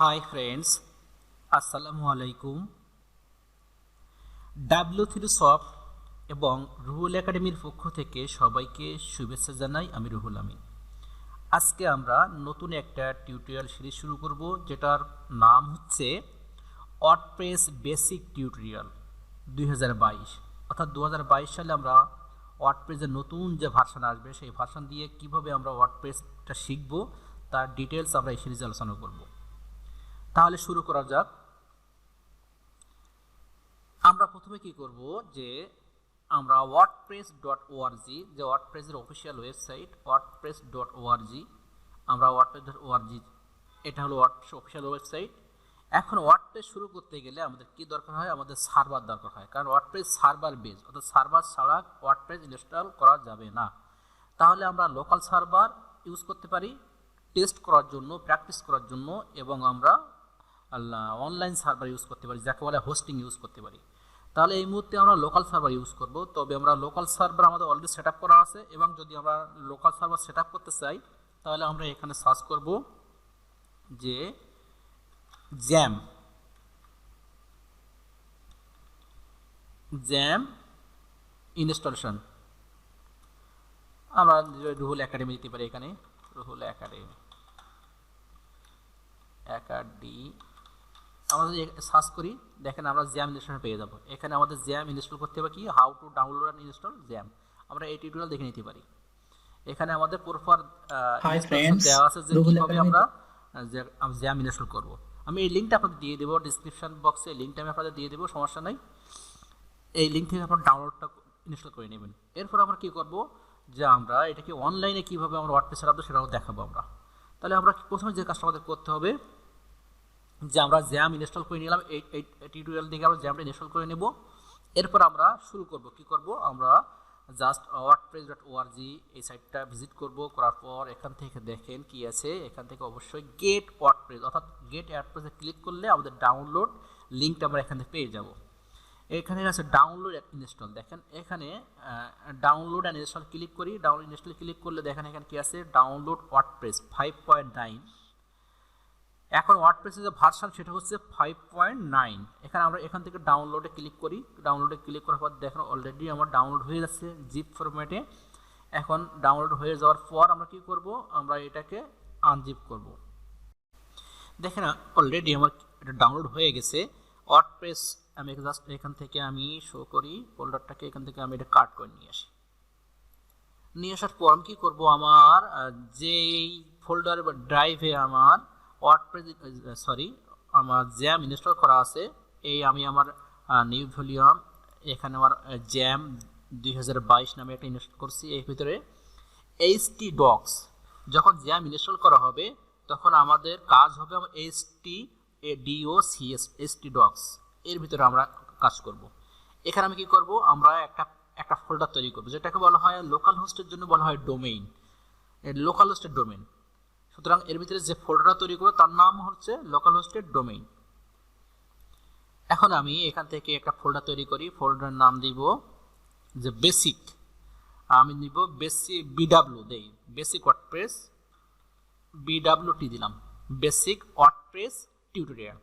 Hi friends, আসসালামু আলাইকুম। W3 soft এবং রুহুল একাডেমির পক্ষ থেকে সবাইকে শুভেচ্ছা জানাই। আমি রুহুল আমিন। আজকে আমরা নতুন একটা টিউটোরিয়াল সিরিজ শুরু করব, যেটার নাম হচ্ছে ওয়ার্ডপ্রেস বেসিক টিউটোরিয়াল 2022। অর্থাৎ 2022 সালে আমরা ওয়ার্ডপ্রেসের নতুন যে ভার্সন আসবে সেই ভার্সন দিয়ে কিভাবে আমরা ওয়ার্ডপ্রেসটা শিখব তার ডিটেলস আমরা এই সিরিজে আলোচনা করব। তাহলে শুরু করা যাক। আমরা প্রথমে কি করব যে আমরা wordpress.org, যে ওয়ার্ডপ্রেসের অফিসিয়াল ওয়েবসাইট wordpress.org, আমরা wordpress.org, এটা হলো ওয়ার্ডপ্রেস অফিসিয়াল ওয়েবসাইট। এখন ওয়ার্ডপ্রেস শুরু করতে গেলে আমাদের কি দরকার হয়? আমাদের সার্ভার দরকার হয়, কারণ ওয়ার্ডপ্রেস সার্ভার বেস, অর্থাৎ সার্ভার ছাড়া ওয়ার্ডপ্রেস ইনস্টল করা যাবে না। তাহলে আমরা লোকাল সার্ভার ইউজ করতে পারি টেস্ট করার জন্য, প্র্যাকটিস করার জন্য, এবং আমরা অনলাইন সার্ভার ইউজ করতে পারি, যাকে বলে হোস্টিং ইউজ করতে পারি। তাহলে এই মুহূর্তে আমরা লোকাল সার্ভার ইউজ করব। তবে আমরা লোকাল সার্ভার আমাদের অলরেডি সেট আপ করা আছে, এবং যদি আমরা লোকাল সার্ভার সেট আপ করতে চাই তাহলে আমরা এখানে সার্চ করব যে জ্যাম ইনস্টলেশন। আমরা রুহুল একাডেমি দিতে পারি, এখানে রুহুল একাডেমি আমরা যদি সার্চ করি, দেখেন আমরা জ্যাম ইনস্টল পেয়ে যাব। এখানে আমাদের জ্যাম ইনস্টল করতে হবে কি, how to download and install jam, আমরা এই টিউটোরিয়াল দেখে নিতে পারি। এখানে আমাদের প্রপার দেওয়া আছে যে কিভাবে আমরা জ্যাম ইনস্টল করব। আমি এই লিঙ্কটা আপনাদের দিয়ে দেবো ডিসক্রিপশন বক্সে, লিঙ্কটা আমি আপনাদের দিয়ে দেবো, সমস্যা নাই। এই লিঙ্ক থেকে আপনারা ডাউনলোডটা ইনস্টল করে নেবেন। এরপর আমরা কি করব যে আমরা এটাকে অনলাইনে কিভাবে আমরা ওয়ার্ডপ্রেস চালাবো সেটাও দেখাবো আমরা। তাহলে আমরা প্রথমে যে কাজটা আমাদের করতে হবে যে আমরা জ্যাম ইনস্টল করে নিলাম, এই টিউটোরিয়াল থেকে আমরা জ্যামটা ইনস্টল করে নেব। এরপর আমরা শুরু করব, কি করব, আমরা জাস্ট wordpress.org এই সাইটটা ভিজিট করব। করার পর এখান থেকে দেখেন কি আছে, এখান থেকে অবশ্যই গেট ওয়ার্ডপ্রেস অর্থাৎ গেট ওয়ার্ডপ্রেসে ক্লিক করলে আমাদের ডাউনলোড লিঙ্কটা আমরা এখান থেকে পেয়ে যাব। এখানে আছে ডাউনলোড ইনস্টল, দেখেন এখানে ডাউনলোড অ্যান্ড ইনস্টল ক্লিক করি। ডাউনলোড ইনস্টল ক্লিক করলে দেখেন এখানে কি আছে, ডাউনলোড ওয়ার্ডপ্রেস 5.9। এখন ওয়ার্ডপ্রেসের যে ভার্সন সেটা হচ্ছে 5.9। এখানে আমরা এখান থেকে ডাউনলোডে ক্লিক করি। ডাউনলোডে ক্লিক করার পর দেখেন অলরেডি আমার ডাউনলোড হয়ে যাচ্ছে জিপ ফরম্যাটে। এখন ডাউনলোড হয়ে যাওয়ার পর আমরা কি করব, আমরা এটাকে আনজিপ করব। দেখেন অলরেডি আমার এটা ডাউনলোড হয়ে গেছে ওয়ার্ডপ্রেস। আমি জাস্ট এখান থেকে আমি শো করি ফোল্ডারটাকে, এখান থেকে আমি এটা কাট করে নিয়ে আসি। নিয়ে আসার পর আমি কি করব, আমার যেই ফোল্ডার বা ড্রাইভে আমার আমার জ্যাম ইনস্টল করা আছে, এই আমি আমার নিউ ভলিউম, এখানে আমার জ্যাম 2022 নামে একটা ইনস্টল করছি। এর ভিতরে htdocs, যখন জ্যাম ইনস্টল করা হবে তখন আমাদের কাজ হবে আমার htdocs, এর ভিতরে আমরা কাজ করব। এখানে আমি কি করব, আমরা একটা ফোল্ডার তৈরি করব, যেটাকে বলা হয় লোকাল হোস্টের জন্য বলা হয় ডোমেইন, লোকাল হোস্টের ডোমেইন। সুতরাং এর ভিতরে যে ফোল্ডারটা তৈরি করব তার নাম হচ্ছে লোকাল হোস্টের ডোমেইন। এখন আমি এখান থেকে একটা ফোল্ডার তৈরি করি, ফোল্ডারের নাম দিব যে বেসিক, আমি নিব বেসিক বিডব্লিউ দেই, বেসিক ওয়ার্ডপ্রেস বিডব্লিউটি দিলাম, বেসিক ওয়ার্ডপ্রেস টিউটোরিয়াল,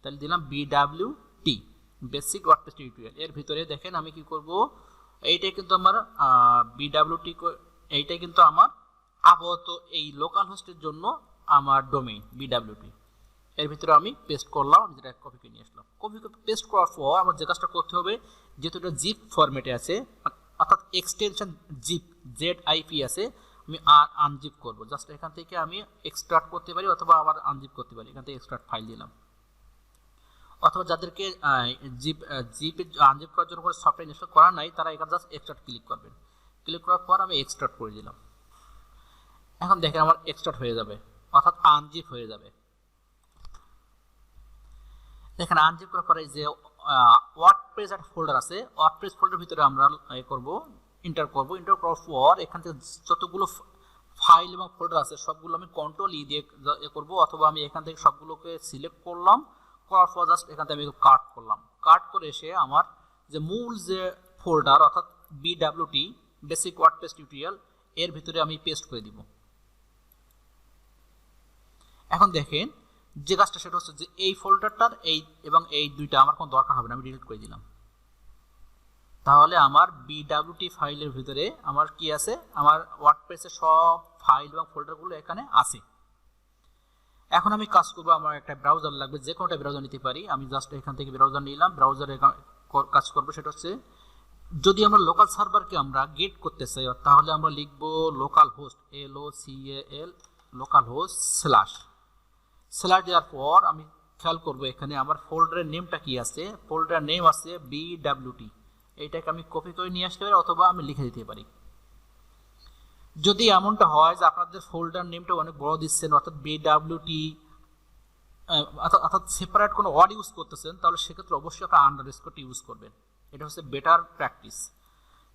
তাহলে দিলাম বিডব্লিউটি, বেসিক ওয়ার্ডপ্রেস টিউটোরিয়াল। এর ভিতরে দেখেন আমি কি করব, এইটাই কিন্তু আমার বিডব্লিউটি, এইটাই কিন্তু আমার আপাতত এই লোকাল হোস্টের জন্য আমার ডোমেইন বিডব্লিউটি। এর ভিতরে আমি পেস্ট করলাম, আমি যেটা কপি করে নিয়ে আসলাম। কপি পেস্ট করার পর আমার যে কাজটা করতে হবে, যেহেতু এটা জিপ ফরম্যাটে আছে অর্থাৎ এক্সটেনশন জিপ ZIP আছে, আমি আনজিপ করব। জাস্ট এখান থেকে আমি এক্সট্রাক্ট করতে পারি অথবা আবার আনজিপ করতে পারি। এখান থেকে এক্সট্রাক্ট ফাইল দিলাম, অথবা যাদেরকে জিপ আনজিপ করার জন্য কোনো সফটওয়্যার ইনস্টল করা নাই তারা এখানে জাস্ট এক্সট্রাক্ট ক্লিক করবেন। ক্লিক করার পর আমি এক্সট্রাক্ট করে দিলাম। এখন দেখেন আমার এক্সট্রাক্ট হয়ে যাবে, অর্থাৎ আনজিপ হয়ে যাবে। দেখেন আনজিপ করার পরে যে ওয়ার্ডপ্রেস একটা ফোল্ডার আছে, ওয়ার্ডপ্রেস ফোল্ডারের ভিতরে আমরা এন্টার করব। এন্টার করার পর এখান থেকে যতগুলো ফাইল এবং ফোল্ডার আছে সবগুলো আমি কন্ট্রোল-ই দিয়ে করব, অথবা আমি এখান থেকে সবগুলোকে সিলেক্ট করলাম। করার পর জাস্ট এখান থেকে আমি কাট করলাম। কাট করে এসে আমার যে মূল যে ফোল্ডার অর্থাৎ বিডব্লিউটি বেসিক ওয়ার্ডপ্রেস টিউটোরিয়াল, এর ভিতরে আমি পেস্ট করে দিব। এখন দেখেন যে কাজটা সেটা হচ্ছে যে এই ফোল্ডারটার এই এবং এই দুইটা আমার কোনো দরকার হবে না, আমি ডিলিট করে দিলাম। তাহলে আমার বিডব্লিউটি ফাইলের ভিতরে আমার কি আছে, আমার ওয়ার্ডপ্রেসের সব ফাইল এবং ফোল্ডারগুলো এখানে আছে। এখন আমি কাজ করবো, আমার একটা ব্রাউজার লাগবে, যে কোনোটা ব্রাউজার নিতে পারি। আমি জাস্ট এখান থেকে ব্রাউজার নিলাম, ব্রাউজারে কাজ করবো সেটা হচ্ছে যদি আমরা লোকাল সার্ভারকে আমরা গেট করতে চাই তাহলে আমরা লিখব local host LOCAL local host slash দেওয়ার পর আমি খেয়াল করবো এখানে আমার ফোল্ডারের নেমটা কি আছে, ফোল্ডারের নেম আছে বিডব্লিউটি। এইটাকে আমি কপি করে নিয়ে আসতে পারি অথবা আমি লিখে দিতে পারি। যদি এমনটা হয় যে আপনাদের ফোল্ডার নেমটা অনেক বড় দিচ্ছেন অর্থাৎ বিডব্লিউটি অর্থাৎ সেপারেট কোনো ওয়ার্ড ইউজ করতেছেন তাহলে সেক্ষেত্রে অবশ্যই আপনার আন্ডারস্কোরটি ইউজ করবেন। এটা হচ্ছে বেটার প্র্যাকটিস।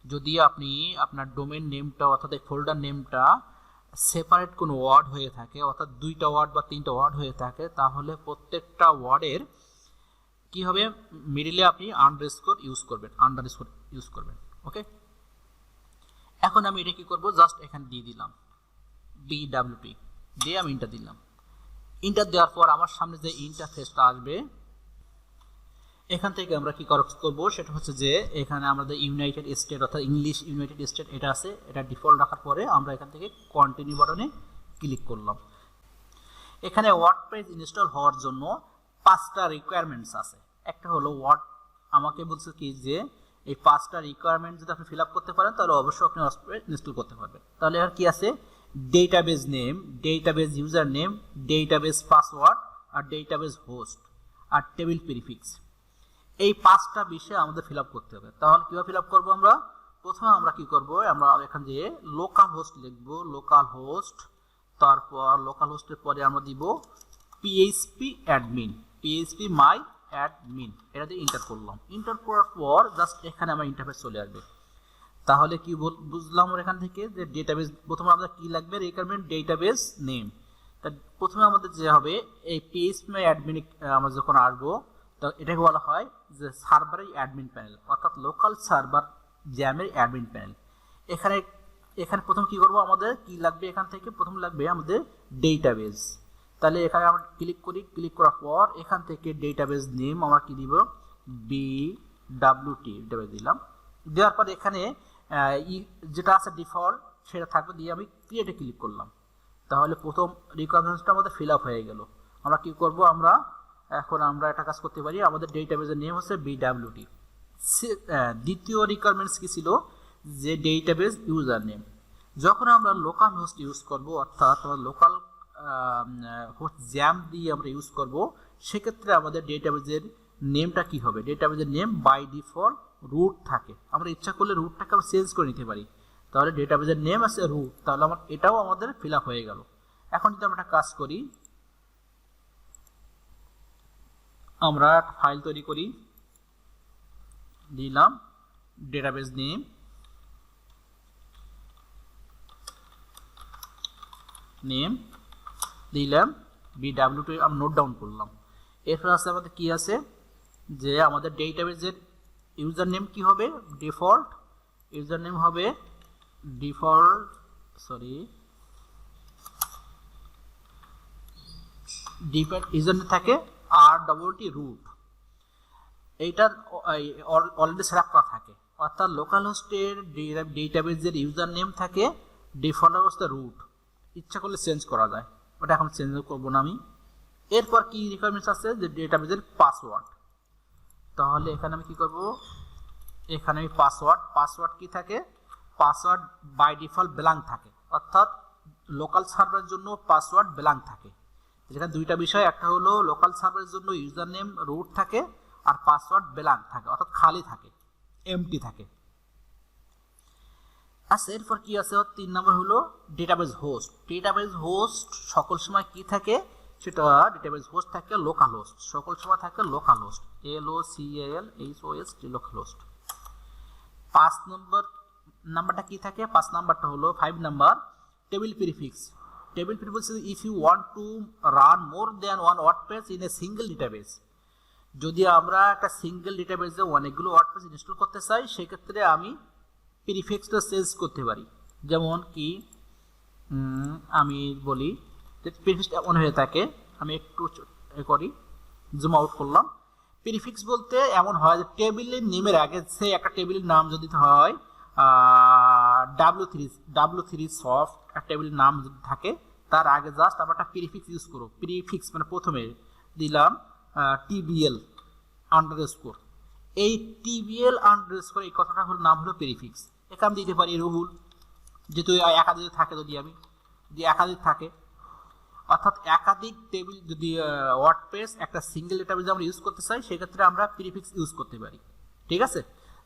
যদি আপনি আপনার ডোমেন নেমটা অর্থাৎ এই ফোল্ডার নেমটা সেপারেট কোনো ওয়ার্ড হয়ে থাকে অর্থাৎ 2টা ওয়ার্ড বা 3টা ওয়ার্ড হয়ে থাকে তাহলে প্রত্যেকটা ওয়ার্ডের কি হবে, মিডলে আপনি আন্ডারস্কোর ইউজ করবেন। ওকে, এখন আমি এটা কি করব, জাস্ট এখানে দিয়ে দিলাম বিডব্লিউটি দিয়ে আমি ইন্টার দিলাম। ইন্টার দেওয়ার পর আমার সামনে যে ইন্টারফেসটা আসবে এখান থেকে আমরা কি করব সেটা হচ্ছে যে এখানে আমাদের ইউনাইটেড স্টেট অর্থাৎ ইংলিশ ইউনাইটেড স্টেট এটা আছে, এটা ডিফল্ট রাখার পরে আমরা এখান থেকে কন্টিনিউ বাটনে ক্লিক করলাম। এখানে ওয়ার্ডপ্রেস ইনস্টল হওয়ার জন্য 5টা রিকোয়ারমেন্টস আছে। একটা হলো আমাকে বলছে কি যে এই 5টা রিকোয়ারমেন্ট যদি আপনি ফিল আপ করতে পারেন তাহলে অবশ্যই আপনি ওয়ার্ডপ্রেস ইনস্টল করতে পারবেন। তাহলে আর কি আছে, database name, database user name, database password আর ডেটাবেজ হোস্ট আর টেবিল প্রিফিক্স। এই 5টা বিষয় আমাদের ফিল আপ করতে হবে। তাহলে কিভাবে ফিল আপ করবো আমরা, প্রথমে আমরা কি করব, আমরা এখান দিয়ে লোকাল হোস্ট লিখবো, লোকাল হোস্ট, তারপর লোকাল হোস্টের পরে আমরা দিব পিএইচপি অ্যাডমিন, পিএইচপি মাই অ্যাডমিন, এটা দিয়ে ইন্টার করলাম। ইন্টার করার পর জাস্ট এখানে আমার ইন্টারফেস চলে আসবে। তাহলে কি বুঝলাম এখান থেকে যে ডেটাবেজ, প্রথমে আমাদের কি লাগবে রিকোয়ারমেন্ট ডেটাবেজ নেম। তা প্রথমে আমাদের যে হবে এই পিএইচপি মাই অ্যাডমিন আমরা যখন আসবো তো এটাকে বলা হয় যে সার্ভারের অ্যাডমিন প্যানেল অর্থাৎ লোকাল সার্ভার জ্যামের অ্যাডমিন প্যানেল। এখানে প্রথম কি করব, আমাদের কি লাগবে, এখান থেকে প্রথম লাগবে আমাদের ডেটাবেজ। তাহলে এখানে আমরা ক্লিক করি, ক্লিক করার পর এখান থেকে ডেটাবেজ নেম আমরা কি দিব, বিডব্লিউটি ডেটাবেজ দিলাম। দেওয়ার পর এখানে যেটা আছে ডিফল্ট সেটা থাকবে, দিয়ে আমি ক্রিয়েটে ক্লিক করলাম। তাহলে প্রথম রিকোয়ারমেন্টসটা আমাদের ফিল আপ হয়ে গেল। আমরা কি করব, এখন আমরা একটা কাজ করতে পারি, আমাদের ডেটাবেজের নেম হচ্ছে বিডব্লিউটি। দ্বিতীয় রিকোয়ারমেন্টস কি ছিল, যে ডেটাবেজ ইউজার নেম। যখন আমরা লোকাল হোস্ট ইউজ করব অর্থাৎ লোকাল হোস্ট জ্যাম দিয়ে আমরা ইউজ করব সেক্ষেত্রে আমাদের ডেটাবেজের নেমটা কি হবে, ডেটাবেজের নেম বাই ডিফল্ট রুট থাকে। আমরা ইচ্ছা করলে রুটটাকে আমরা চেঞ্জ করে নিতে পারি। তাহলে ডেটাবেজের নেম আছে রুট, তাহলে এটাও আমাদের ফিল আপ হয়ে গেল। এখন যদি আমরা একটা কাজ করি, আমরা একটা ফাইল তৈরি করি, দিলাম ডেটাবেজ নেম দিলাম বিডব্লিউটি, আমরা নোট ডাউন করলাম। এরপর আছে আমাদের কি আছে, যে আমাদের ডেটাবেজের ইউজার নেম কি হবে, ডিফল্ট ইউজার নেম হবে ডিফল্ট ইউজার নেম থাকে RWT রুট, এইটা অলরেডি সেট আপ করা থাকে। অর্থাৎ লোকাল হোস্টের ডেটাবেজের ইউজার নেম থাকে ডিফল্ট অবস্থা রুট, ইচ্ছা করলে চেঞ্জ করা যায়, ওটা এখন চেঞ্জ করবো না আমি। এরপর কি রিকোয়ারমেন্টস আছে, যে ডেটাবেজের পাসওয়ার্ড। তাহলে এখানে আমি কি করব, এখানে আমি পাসওয়ার্ড কি থাকে, পাসওয়ার্ড বাই ডিফল্ট ব্ল্যাঙ্ক থাকে, অর্থাৎ লোকাল সার্ভারের জন্য পাসওয়ার্ড ব্ল্যাঙ্ক থাকে। যেখানে দুইটা বিষয়, একটা হলো লোকাল সার্ভারের জন্য ইউজার নেম রুট থাকে আর পাসওয়ার্ড ব্ল্যাঙ্ক থাকে অর্থাৎ খালি থাকে, এমটি থাকে। আচ্ছা, এরপর কি আছে, 3 নম্বর হলো ডেটাবেজ হোস্ট। ডেটাবেজ হোস্ট সকল সময় কি থাকে, সেটা ডেটাবেজ হোস্ট থাকে লোকাল হোস্ট, সকল সময় থাকে local host, LOCALHOST local host. 5 নাম্বারটা কি থাকে, 5 নাম্বারটা হলো 5 number table prefix. Table prefix if you want to run more than one WordPress in a single database. যদি আমরা একটা সিঙ্গেল ডেটাবেজে অনেকগুলো ওয়ার্ডপ্রেস ইনস্টল করতে চাই সেক্ষেত্রে আমি প্রিফিক্সটা চেঞ্জ করতে পারি। যেমন কি আমি বলি যে প্রিফিক্সটা অন হয়ে থাকে, আমি একটু করি, জুম আউট করলাম। প্রিফিক্স বলতে এমন হয় যে টেবিলের নেমের আগে সে একটা টেবিলের নাম যদি হয় W3 সফট একটা টেবিলের নাম যদি থাকে, তার আগে জাস্ট আমরা একটা প্রিফিক্স ইউজ করব। প্রিফিক্স মানে প্রথমে দিলাম TBL আন্ডারস্কোর। এই TBL আন্ডারস্কোর এই কথাটা হলো নাম হলো প্রিফিক্স। এখানে দিতে পারি রুহুল, যেহেতু একাধিক থাকে, যদি একাধিক থাকে, অর্থাৎ একাধিক টেবিল যদি ওয়ার্ডপ্রেস একটা সিঙ্গেল ডেটাবেজ আমরা ইউজ করতে চাই, সেক্ষেত্রে আমরা প্রিফিক্স ইউজ করতে পারি। ঠিক আছে,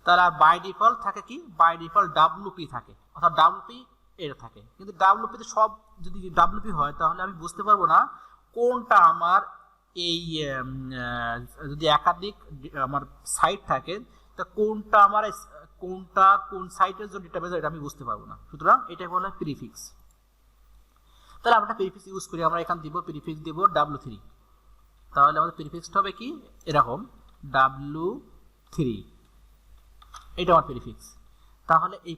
তাহলে বাই ডিফল্ট থাকে কি, বাই ডিফল্ট WP থাকে, অর্থাৎ WP এটা থাকে। কিন্তু WP তে সব যদি WP হয় তাহলে আমি বুঝতে পারবো না কোনটা আমার এই যদি একাধিক আমার সাইট থাকে তা কোনটা আমার কোন সাইটের যে ডেটাবেজ এটা আমি বুঝতে পারবো না। সুতরাং এটাই বলা হয় প্রিফিক্স। তাহলে আমরা প্রিফিক্স ইউজ করি, আমরা এখানে দিব প্রিফিক্স দিব W3। তাহলে আমাদের প্রিফিক্সটা হবে কি এরকম W3, এটা আমার প্রিফিক্স। তাহলে এই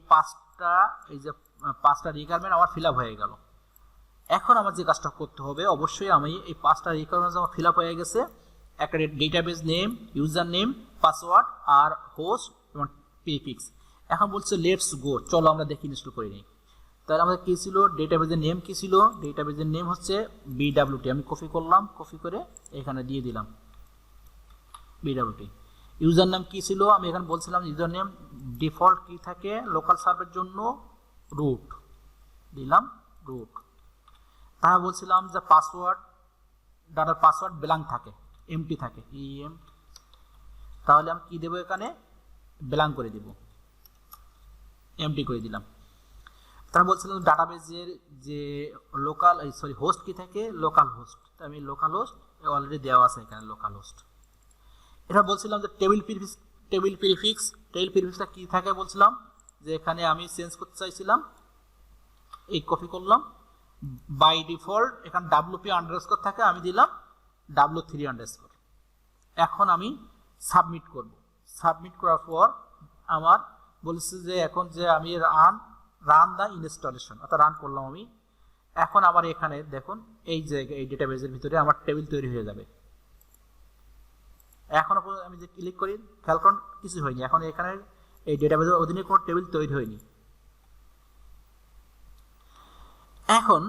পাঁচটা রিকোয়ারমেন্ট আমার ফিল আপ হয়ে গেল। এখন আমার যে কাজটা করতে হবে, অবশ্যই আমি এই 5টা রিকোয়ারমেন্ট আমার ফিল আপ হয়ে গেছে, একটা database name, user name, password আর হোস্ট এবং প্রিফিক্স। এখন বলছে লেটস গো, চলো আমরা দেখি ইনস্টল করে নিই। তাহলে আমাদের কী ছিল, ডেটাবেজের নেম কী ছিল, ডেটাবেজের নেম হচ্ছে BWT। আমি কপি করলাম, কপি করে এখানে দিয়ে দিলাম BWT। ইউজার নাম কী ছিল, আমি এখানে বলছিলাম ইউজার নেম ডিফল্ট কী থাকে লোকাল সার্ভের জন্য রুট, দিলাম রুট। তাহলে বলছিলাম যে পাসওয়ার্ড, ডাটার পাসওয়ার্ড ব্ল্যাঙ্ক থাকে, এমটি থাকে, EM। তাহলে আমি কী দেবো, এখানে ব্ল্যাঙ্ক করে দেব, এমটি করে দিলাম। তারা বলছিলাম ডাটাবেজের যে হোস্ট কি থাকে, লোকাল হোস্ট। আমি লোকাল হোস্ট অলরেডি দেওয়া আছে এখানে, লোকাল হোস্ট। এটা বলছিলাম যে টেবিল প্রিফিক্সটা কি থাকে, বলছিলাম যে এখানে আমি চেঞ্জ করতে চাইছিলাম, এই কপি করলাম, বাই ডিফল্ট এখানে WP আন্ডারস্কোর থাকে, আমি দিলাম W3 আন্ডারস্কোর। এখন আমি সাবমিট করব। সাবমিট করার পর আমার বলছে যে এখন যে আমি রান দ্য ইনস্টলেশন, অর্থাৎ রান করলাম আমি। এখন আমার এখানে দেখুন এই যে এই ডেটাবেজের ভিতরে আমার টেবিল তৈরি হয়ে যাবে। এখনো আমি যে ক্লিক করি, খেয়াল করুন কিছু হয়নি, এখন এখানে এই ডেটাবেজের অধীনে কোনো টেবিল তৈরি হয়নি। এখন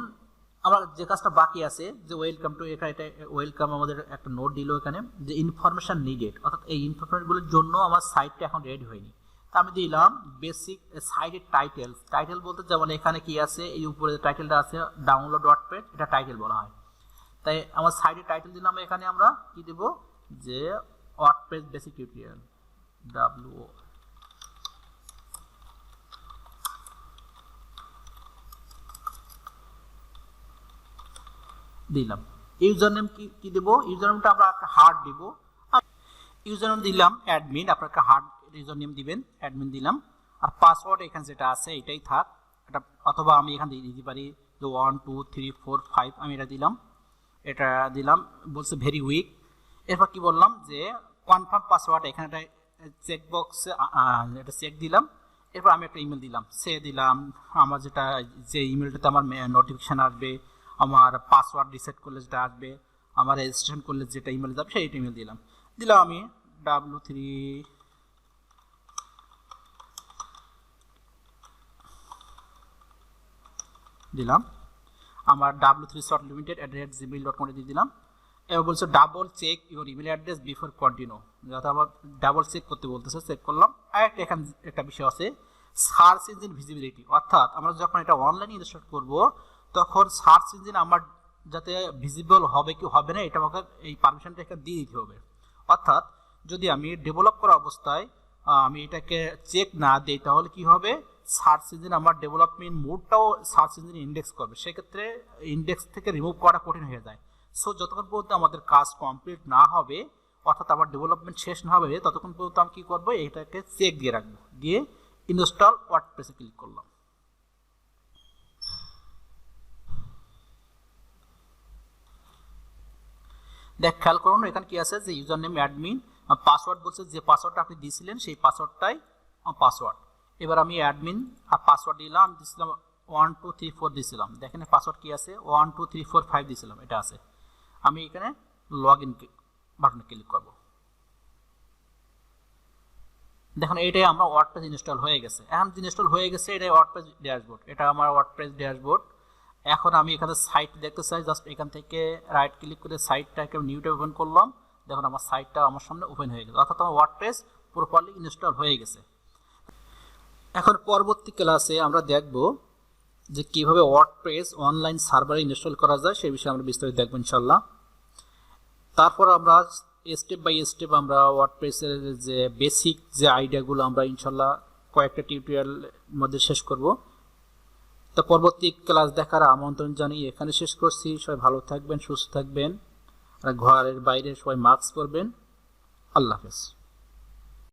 আমার যে কাজটা বাকি আছে, যে ওয়েলকাম টু, এখানে এটা ওয়েলকাম আমাদের একটা নোট দিল এখানে যে ইনফরমেশন নিডেড, অর্থাৎ এই ইনফরমেশনগুলোর জন্য আমার সাইটটা এখন রেডি হয়নি। তা আমি দিলাম বেসিক সাইটের টাইটেল বলতে, যেমন এখানে কি আছে, এই উপরে টাইটেলটা আছে ডাউনলোড ওয়ার্ডপ্রেস, এটা টাইটেল বলা হয়। তাই আমার সাইটের টাইটেল দিলাম, এখানে আমরা কি দেব, যে ওয়ার্ডপ্রেস বেসিক টিউটোরিয়াল WO দিলাম। ইউজার নেম কি দেব, ইউজার নেমটা আমরা একটা হার্ড দিব, ইউজার নেম দিলাম অ্যাডমিন, আপনার একটা হার্ড ইউজার নেম দিবেন, অ্যাডমিন দিলাম। আর পাসওয়ার্ড এখানে যেটা আছে এটাই থাক, এটা অথবা আমি এখানে দিয়ে দিতে পারি যে 1 2 3 4 5, আমি এটা দিলাম, বলছে ভেরি উইক। এরপর কি বললাম যে কনফার্ম পাসওয়ার্ড, এখানে একটা চেক বক্সে এটা চেক দিলাম। এরপর আমি একটা ইমেল দিলাম, দিলাম আমার যে ইমেলটাতে আমার নোটিফিকেশান আসবে, আমার পাসওয়ার্ড রিসেট করলে যেটা আসবে, আমার রেজিস্ট্রেশন করলে যেটা ইমেল যাবে সেই ইমেল দিলাম আমি W3 দিলাম, আমার W3 short limited@gmail.com দিয়ে দিলাম। এবার বলছে double check your email address before continue, যাতে আমার ডাবল চেক করতে বলতেছে, চেক করলাম। আর এখানে একটা বিষয় আছে সার্চ ইঞ্জিন ভিজিবিলিটি, অর্থাৎ আমরা যখন এটা অনলাইনে ইনস্টল করব তখন সার্চ ইঞ্জিন আমার যাতে ভিজিবল হবে কি হবে না, এটা আমাকে এই পারমিশনটা এখানে দিয়ে দিতে হবে। অর্থাৎ যদি আমি ডেভেলপ করা অবস্থায় আমি এটাকে চেক না দিই, তাহলে কি হবে, সার্চ ইঞ্জিন আমার ডেভেলপমেন্ট মোডটাও সার্চ ইঞ্জিন ইন্ডেক্স করবে, সেক্ষেত্রে ইন্ডেক্স থেকে রিমুভ করা কঠিন হয়ে যায়। সো যতক্ষণ পর্যন্ত আমাদের কাজ কমপ্লিট না হবে, অর্থাৎ আমার ডেভেলপমেন্ট শেষ না হবে, ততক্ষণ পর্যন্ত আমি কী করবো, এটাকে চেক দিয়ে রাখবো, দিয়ে ইনস্টল ওয়ার্ডপ্রেসে ক্লিক করলাম। খেয়াল করুন এখানে কি আছে, যে ইউজার নেম অ্যাডমিন, পাসওয়ার্ড বলছে যে পাসওয়ার্ডটা আপনি দিয়েছিলেন সেই পাসওয়ার্ডটাই পাসওয়ার্ড। এবার আমি অ্যাডমিন আর পাসওয়ার্ড দিলাম, আমি দিয়েছিলাম 1 2 3 4 দিয়েছিলাম। দেখেন পাসওয়ার্ড কি আছে, 1 2 3 4 5 দিয়েছিলাম, এটা আছে। আমি এখানে লগ ইন বাটনে ক্লিক করব। দেখুন এটাই আমরা ওয়ার্ডপ্রেস ইনস্টল হয়ে গেছে। এখন ইনস্টল হয়ে গেছে, এটাই ওয়ার্ডপ্রেস ড্যাশবোর্ড, এটা আমার ওয়ার্ডপ্রেস ড্যাশবোর্ড। এখন আমি এখানে সাইট দেখতে চাই, জাস্ট এখান থেকে রাইট ক্লিক করে সাইটটাকে নিউতে ওপেন করলাম। দেখুন আমার সাইটটা আমার সামনে ওপেন হয়ে গেছে, অর্থাৎ আমার ওয়ার্ডপ্রেস প্রপারলি ইনস্টল হয়ে গেছে। এখন পরবর্তী ক্লাসে আমরা দেখব যে কিভাবে ওয়ার্ডপ্রেস অনলাইন সার্ভারে ইনস্টল করা যায়, সেই বিষয়ে আমরা বিস্তারিত দেখব ইনশাল্লাহ। তারপর আমরা স্টেপ বাই স্টেপ আমরা ওয়ার্ডপ্রেসের যে বেসিক যে আইডিয়াগুলো আমরা ইনশাল্লাহ কয়েকটা টিউটোরিয়ালের মধ্যে শেষ করব। তো পরবর্তী ক্লাস দেখার আমন্ত্রণ জানিয়ে এখানে শেষ করছি। সবাই ভালো থাকবেন, সুস্থ থাকবেন, আর ঘরের বাইরে সবাই মাস্ক পরবেন। আল্লাহ হাফেজ।